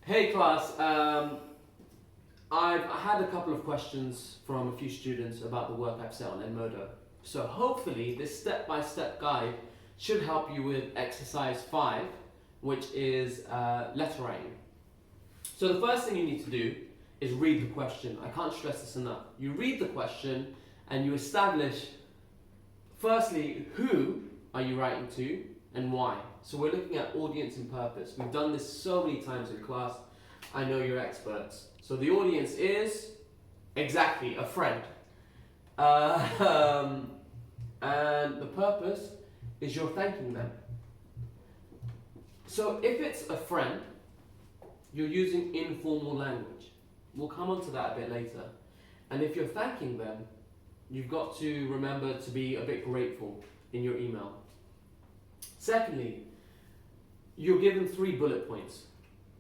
Hey class, I've had a couple of questions from a few students about the work I've set on Edmodo. So hopefully this step-by-step guide should help you with exercise 5, which is letter writing. So the first thing you need to do is read the question. I can't stress this enough. You read the question and you establish, firstly, who are you writing to and why. So we're looking at audience and purpose. We've done this so many times in class. I know you're experts. So the audience is exactly a friend. And the purpose is you're thanking them. So if it's a friend, you're using informal language. We'll come on to that a bit later. And if you're thanking them, you've got to remember to be a bit grateful in your email. Secondly, you're given 3 bullet points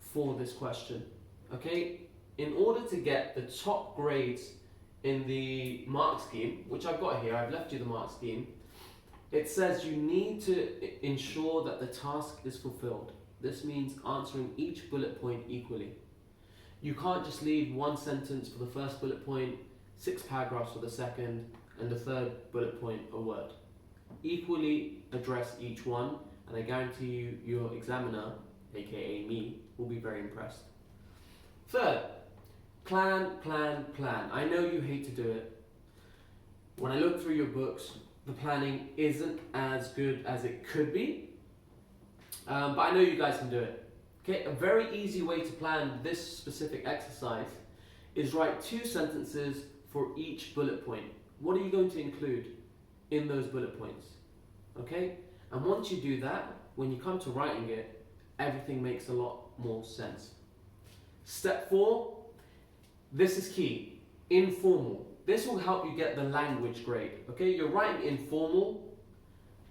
for this question, okay? In order to get the top grades in the mark scheme, which I've got here, I've left you the mark scheme, it says you need to ensure that the task is fulfilled. This means answering each bullet point equally. You can't just leave one sentence for the first bullet point, 6 paragraphs for the second, and the third bullet point a word. Equally address each one, and I guarantee you your examiner, aka me, will be very impressed. Third, plan, plan, plan. I know you hate to do it. When I look through your books, the planning isn't as good as it could be, but I know you guys can do it. Okay, a very easy way to plan this specific exercise is write 2 sentences for each bullet point. What are you going to include in those bullet points? Okay, and once you do that, when you come to writing it, everything makes a lot more sense. Step 4, this is key, informal. This will help you get the language grade. Okay, you're writing informal,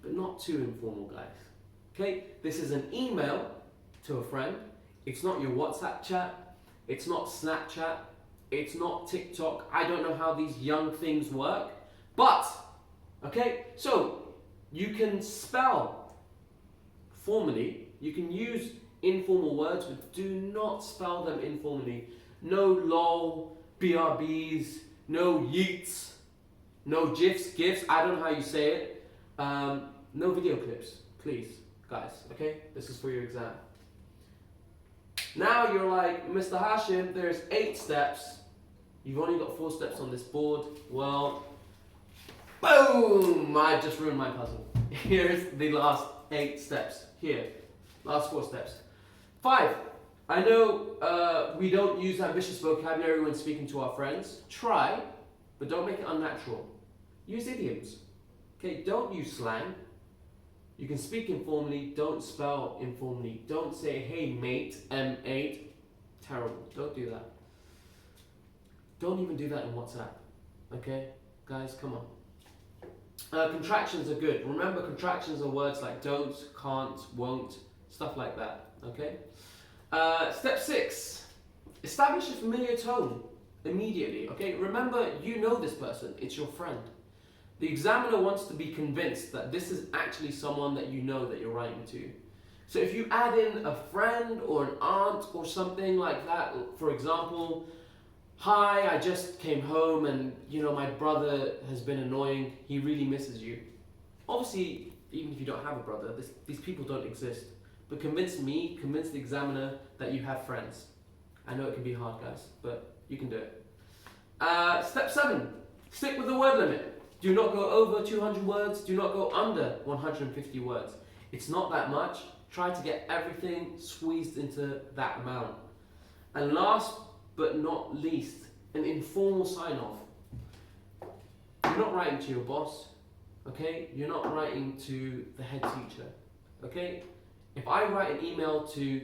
but not too informal, guys. Okay, this is an email to a friend. It's not your WhatsApp chat. It's not Snapchat. It's not TikTok. I don't know how these young things work, but, okay, so you can spell formally. You can use informal words, but do not spell them informally. No lol, BRBs, no yeets, no GIFs, I don't know how you say it. No video clips, please, guys, okay? This is for your exam. Now you're like, Mr. Hashim, there's 8 steps. You've only got 4 steps on this board. Well, boom! I just ruined my puzzle. Here's the last 8 steps. Here, last 4 steps. 5. I know we don't use ambitious vocabulary when speaking to our friends. Try, but don't make it unnatural. Use idioms. Okay, don't use slang. You can speak informally, don't spell informally. Don't say, hey mate, M8. Terrible, don't do that. Don't even do that in WhatsApp. Okay, guys, come on. Contractions are good. Remember, contractions are words like don't, can't, won't, stuff like that. Okay? Step 6, establish a familiar tone immediately. Okay? Remember, you know this person. It's your friend. The examiner wants to be convinced that this is actually someone that you know that you're writing to. So if you add in a friend or an aunt or something like that, for example, hi, I just came home and my brother has been annoying. He really misses you. Obviously, even if you don't have a brother, these people don't exist. But convince me, convince the examiner that you have friends. I know it can be hard, guys, but you can do it. Step 7, stick with the word limit. Do not go over 200 words. Do not go under 150 words. It's not that much. Try to get everything squeezed into that amount. And last but not least, an informal sign-off. You're not writing to your boss, okay? You're not writing to the head teacher, okay? If I write an email to,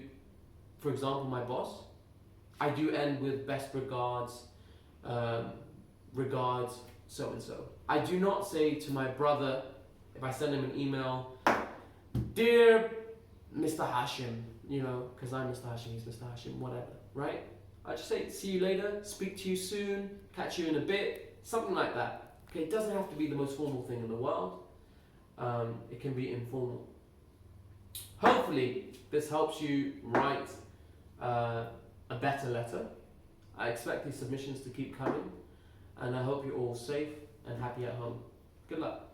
for example, my boss, I do end with best regards, regards, so-and-so. I do not say to my brother, if I send him an email, dear Mr. Hashim, because I'm Mr. Hashim, he's Mr. Hashim, whatever, right? I just say, see you later, speak to you soon, catch you in a bit, something like that. Okay, it doesn't have to be the most formal thing in the world. It can be informal. Hopefully, this helps you write better letter. I expect these submissions to keep coming, and I hope you're all safe and happy at home. Good luck.